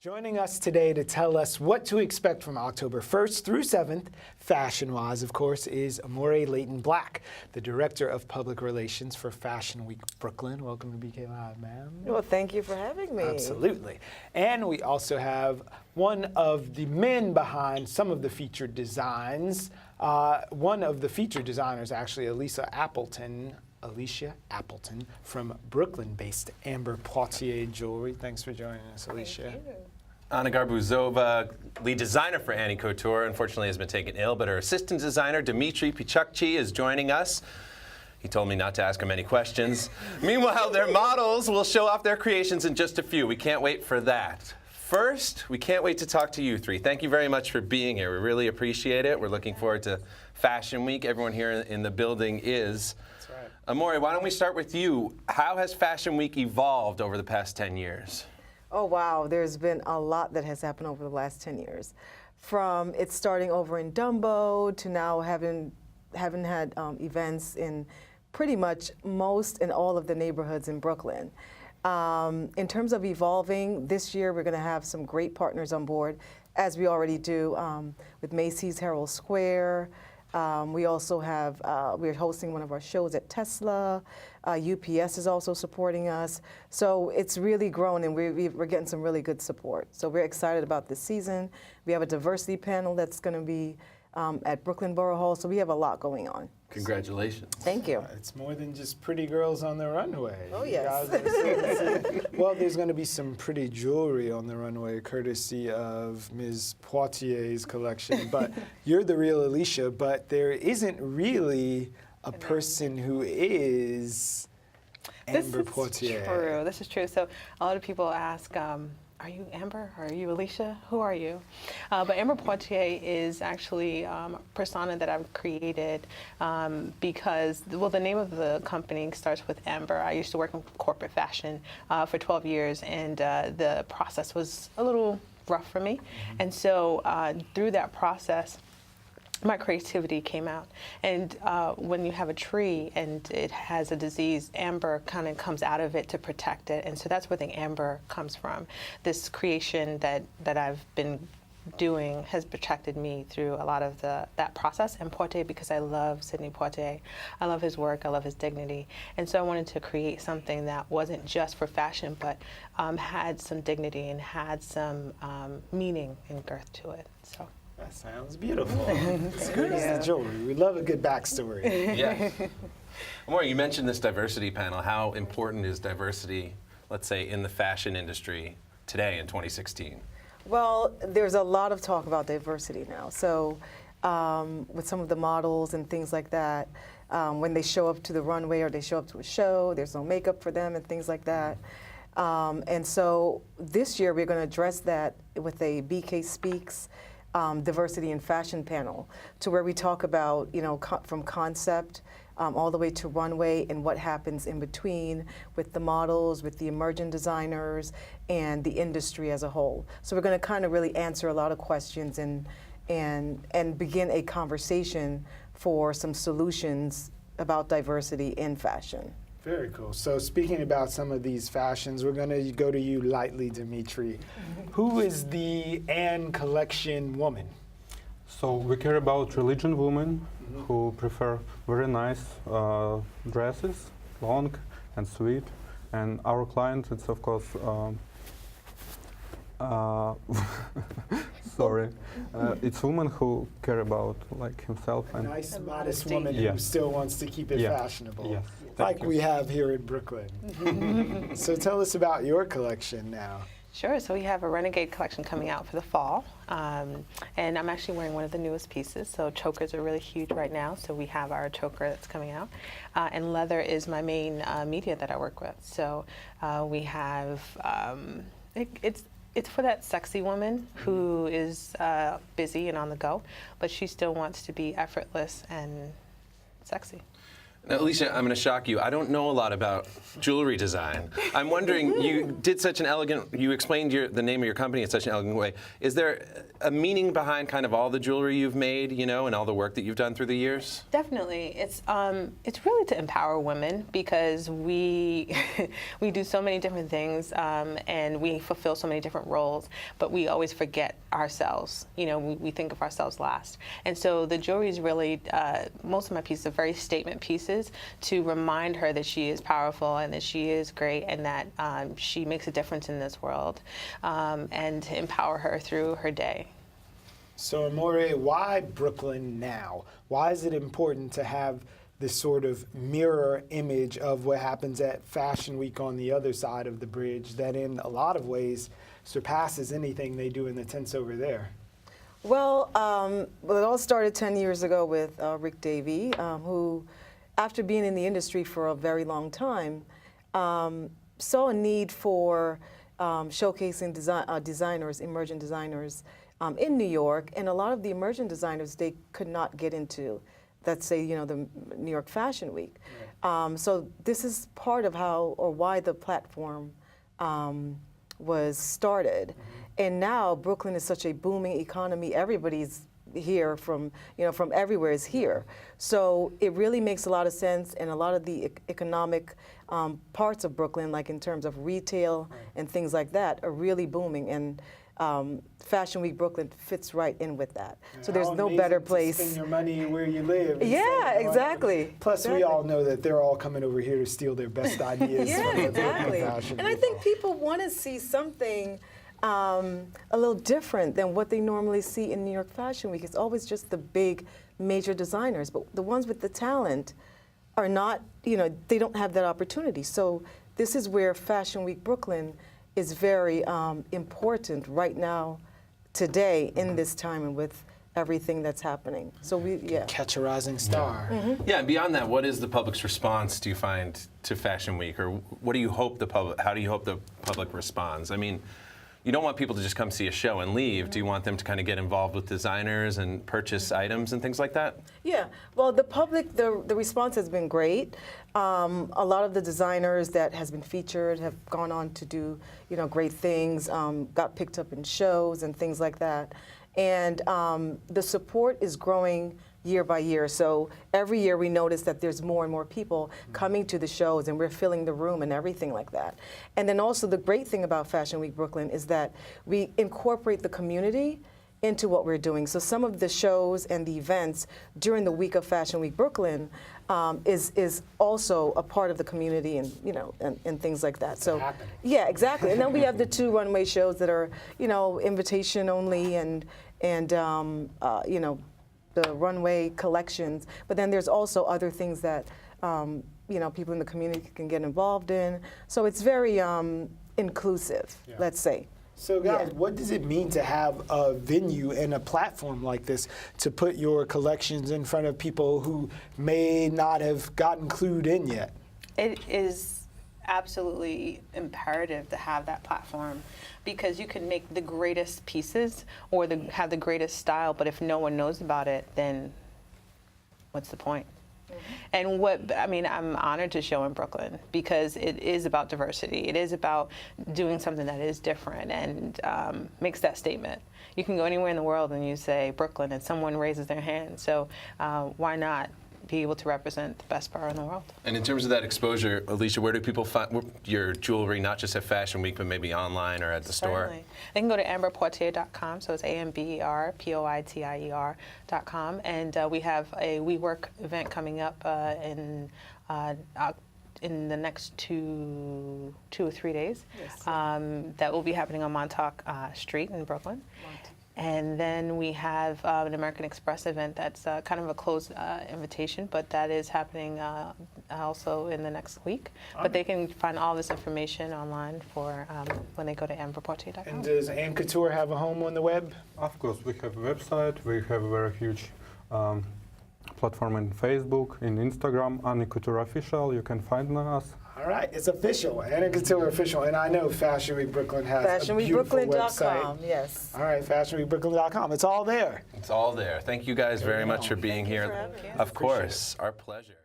Joining us today to tell us what to expect from October 1st through 7th, fashion-wise, of course, is Amore Leighton Black, the Director of Public Relations for Fashion Week Brooklyn. Welcome to BK Live, ma'am. Well, thank you for having me. Absolutely. And we also have one of the men behind some of the featured designs. One of the featured designers, actually, Alicia Appleton from Brooklyn-based Amber Poitier Jewelry. Thanks for joining us, Alicia. Thank you. Anna Garbuzova, lead designer for Annie Couture, unfortunately has been taken ill, but her assistant designer, Dmeetriy Pichakhchi, is joining us. He told me not to ask him any questions. Meanwhile, their models will show off their creations in just a few. We can't wait for that. First, we can't wait to talk to you three. Thank you very much for being here. We really appreciate it. We're looking forward to Fashion Week. Everyone here in the building is. That's right. Amore, why don't we start with you? How has Fashion Week evolved over the past 10 years? Oh, wow. There's been a lot that has happened over the last 10 years. From it starting over in Dumbo to now having had events in pretty much most and all of the neighborhoods in Brooklyn. In terms of evolving, this year we're going to have some great partners on board, as we already do with Macy's Herald Square. We also have, we're hosting one of our shows at Tesla. UPS is also supporting us. So it's really grown, and we're getting some really good support. So we're excited about this season. We have a diversity panel that's going to be at Brooklyn Borough Hall. So we have a lot going on. Congratulations. Thank you. It's more than just pretty girls on the runway. Oh, yes. Well, there's going to be some pretty jewelry on the runway, courtesy of Ms. Poitier's collection. But you're the real Alicia, but there isn't really a person who is Amber Poitier. This is true. So a lot of people ask, are you Amber? Or are you Alicia? Who are you? But Amber Poitier is actually a persona that I've created because, well, the name of the company starts with Amber. I used to work in corporate fashion for 12 years, and the process was a little rough for me. And so through that process, my creativity came out. And when you have a tree and it has a disease, amber kind of comes out of it to protect it. And so that's where the amber comes from. This creation that I've been doing has protected me through a lot of that process. And Poitier, because I love Sidney Poitier. I love his work, I love his dignity. And so I wanted to create something that wasn't just for fashion, but had some dignity and had some meaning and girth to it. So. That sounds beautiful. It's good as the jewelry. We love a good backstory. Yeah. Amore, you mentioned this diversity panel. How important is diversity, let's say, in the fashion industry today in 2016? Well, there's a lot of talk about diversity now. So with some of the models and things like that, when they show up to the runway or they show up to a show, there's no makeup for them and things like that. And so this year we're going to address that with a BK Speaks diversity in fashion panel, to where we talk about, you know, from concept all the way to runway and what happens in between with the models, with the emerging designers, and the industry as a whole. So we're going to kind of really answer a lot of questions and begin a conversation for some solutions about diversity in fashion. Very cool. So speaking about some of these fashions, we're going to go to you lightly, Dmeetriy. Who is the Anne collection woman? So we care about religion women who prefer very nice dresses, long and sweet. And our client, it's of course, sorry, it's women who care about like himself. A and nice, modest woman who still wants to keep it fashionable. Yes. Like we have here in Brooklyn. So tell us about your collection now. Sure. So we have a Renegade collection coming out for the fall. And I'm actually wearing one of the newest pieces. So chokers are really huge right now. So we have our choker that's coming out. And leather is my main media that I work with. So we have, it's for that sexy woman who is busy and on the go, but she still wants to be effortless and sexy. Now, Alicia, I'm going to shock you. I don't know a lot about jewelry design. I'm wondering, you did such an elegant, you explained the name of your company in such an elegant way. Is there a meaning behind kind of all the jewelry you've made, you know, and all the work that you've done through the years? Definitely. It's really to empower women because we we do so many different things and we fulfill so many different roles, but we always forget ourselves. You know, we think of ourselves last. And so the jewelry is really, most of my pieces are very statement pieces to remind her that she is powerful and that she is great and that she makes a difference in this world and to empower her through her day. So Amore, why Brooklyn now? Why is it important to have this sort of mirror image of what happens at Fashion Week on the other side of the bridge that in a lot of ways surpasses anything they do in the tents over there? Well, it all started 10 years ago with BRIC TV, who, after being in the industry for a very long time, saw a need for showcasing designers, emerging designers in New York, and a lot of the emerging designers they could not get into, let's say, you know, the New York Fashion Week. Right. So this is part of how or why the platform was started. Mm-hmm. And now Brooklyn is such a booming economy. Everybody's here from, you know, from everywhere is here. So it really makes a lot of sense, and a lot of the economic parts of Brooklyn, like in terms of retail and things like that, are really booming. And Fashion Week Brooklyn fits right in with that. So there's no better place. To spend your money where you live. Yeah, exactly. Plus, exactly. we all know that they're all coming over here to steal their best ideas. Yeah, from the exactly. fashion And I think people want to see something a little different than what they normally see in New York Fashion Week. It's always just the big, major designers, but the ones with the talent are not, you know, they don't have that opportunity. So this is where Fashion Week Brooklyn is very important right now, today, in this time, and with everything that's happening. So Catch a rising star. Yeah. Mm-hmm. Yeah, and beyond that, what is the public's response, do you find, to Fashion Week? Or what do you hope how do you hope the public responds? I mean, you don't want people to just come see a show and leave. Do you want them to kind of get involved with designers and purchase items and things like that? Yeah, well, the public, the response has been great. A lot of the designers that has been featured have gone on to do, you know, great things, got picked up in shows and things like that. And the support is growing year by year. So every year we notice that there's more and more people coming to the shows, and we're filling the room and everything like that. And then also the great thing about Fashion Week Brooklyn is that we incorporate the community into what we're doing. So some of the shows and the events during the week of Fashion Week Brooklyn is also a part of the community, and you know, and things like that. So yeah, exactly. And then we have the 2 runway shows that are, you know, invitation only, and you know, the runway collections. But then there's also other things that you know, people in the community can get involved in. So it's very inclusive, let's say. So guys, what does it mean to have a venue and a platform like this to put your collections in front of people who may not have gotten clued in yet? It is absolutely imperative to have that platform, because you can make the greatest pieces or have the greatest style, but if no one knows about it, then what's the point? And I'm honored to show in Brooklyn, because it is about diversity. It is about doing something that is different and makes that statement. You can go anywhere in the world and you say Brooklyn and someone raises their hand. So why not be able to represent the best borough in the world? And in terms of that exposure, Alicia, where do people find your jewelry, not just at Fashion Week, but maybe online or at the store? They can go to amberpoitier.com, so it's AMBERPOITIER.com, and we have a WeWork event coming up in the next two or 3 days. Yes. That will be happening on Montauk Street in Brooklyn. And then we have an American Express event that's kind of a closed invitation, but that is happening also in the next week. But they can find all this information online for when they go to amberpoitier.com. And does Annie Couture have a home on the web? Of course, we have a website. We have a very huge platform in Facebook, in Instagram, Annie Couture Official. You can find us. All right, it's official, Annie Couture Official, and I know Fashion Week Brooklyn has a beautiful website. Yes. All right, fashionweekbrooklyn.com. It's all there. It's all there. Thank you guys very much for being here. For having us. Of course, our pleasure.